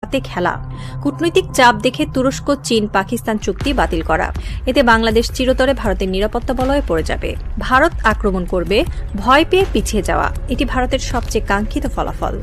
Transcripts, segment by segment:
হাতে খেলা। কূটনৈতিক চাপ দেখে তুরস্ক, চীন, পাকিস্তান চুক্তি বাতিল করা। এতে বাংলাদেশ চিরতরে ভারতের নিরাপত্তা বলয়ে পড়ে যাবে। ভারত আক্রমণ করবে, ভয় পেয়ে পিছিয়ে যাওয়া, এটি ভারতের সবচেয়ে কাঙ্ক্ষিত ফলাফল।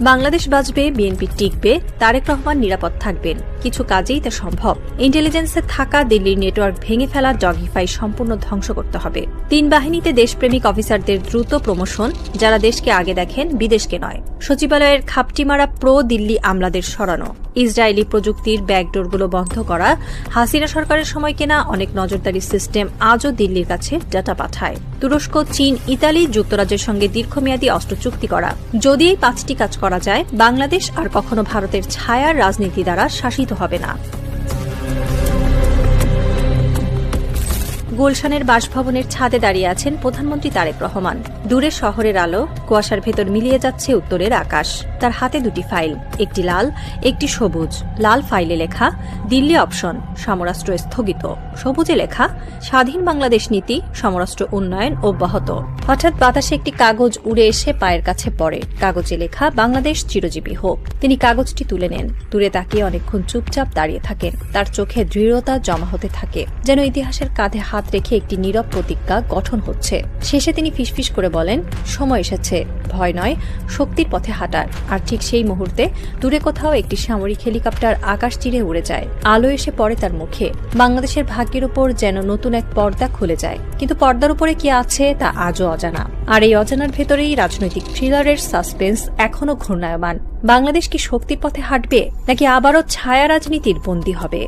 বাংলাদেশ বাঁচবে, বিএনপি টিকবে, তারেক রহমান নিরাপদ থাকবেন। কিছু কাজেই তা সম্ভব। ইন্টেলিজেন্সে থাকা দিল্লির নেটওয়ার্ক ভেঙে ফেলা ডগিফাই সম্পূর্ণ ধ্বংস করতে হবে। 3 বাহিনীতে দেশপ্রেমিক অফিসারদের দ্রুত প্রমোশন, যারা দেশকে আগে দেখেন, বিদেশকে নয়। সচিবালয়ের খাপটিমারা প্রো দিল্লি আমলাদের সরানো। ইসরায়েলি প্রযুক্তির ব্যাকডোরগুলো বন্ধ করা। হাসিনা সরকারের সময় কেনা অনেক নজরদারি সিস্টেম আজও দিল্লির কাছে ডাটা পাঠায়। তুরস্ক, চীন, ইতালি, যুক্তরাজ্যের সঙ্গে দীর্ঘমেয়াদী অস্ত্র চুক্তি করা। যদি এই 5টি কাজ করা যায়, বাংলাদেশ আর কখনো ভারতের ছায়ার রাজনীতি দ্বারা শাসিত হবে না। গুলশানের বাসভবনের ছাদে দাঁড়িয়ে আছেন প্রধানমন্ত্রী তারেক রহমান। দূরে শহরের আলো, কুয়াশার ভেতর মিলিয়ে যাচ্ছে উত্তরের আকাশ। তার হাতে 2টি ফাইল, একটি লাল, একটি সবুজ। লাল ফাইলে লেখা দিল্লি অপশন, সমরাস্ত্র স্থগিত। সবুজে লেখা স্বাধীন বাংলাদেশ নীতি, সমরাস্ত্র উন্নয়ন অব্যাহত। হঠাৎ বাতাসে একটি কাগজ উড়ে এসে পায়ের কাছে পড়ে। কাগজে লেখা বাংলাদেশ চিরজীবী হোক। তিনি কাগজটি তুলে নেন, দূরে তাকিয়ে অনেকক্ষণ চুপচাপ দাঁড়িয়ে থাকেন। তার চোখে দৃঢ়তা জমা হতে থাকে, যেন ইতিহাসের কাঁধে হাত রেখে একটি নীরব প্রতিজ্ঞা গঠন হচ্ছে। শেষে তিনি ফিসফিস করে বলেন, সময় এসেছে ভয় নয়, শক্তির পথে হাঁটার। আর ঠিক সেই মুহূর্তে দূরে কোথাও একটি সামরিক হেলিকপ্টার আকাশ চিরে উড়ে যায়। আলো এসে পড়ে তার মুখে। বাংলাদেশের ভাগ্যের উপর যেন নতুন এক পর্দা খুলে যায়। কিন্তু পর্দার উপরে কি আছে তা আজও অজানা। আর এই অজানার ভেতরেই রাজনৈতিক থ্রিলারের সাসপেন্স এখনো ঘূর্ণায়মান। বাংলাদেশ কি শক্তির পথে হাঁটবে, নাকি আবারও ছায়া রাজনীতির বন্দী হবে?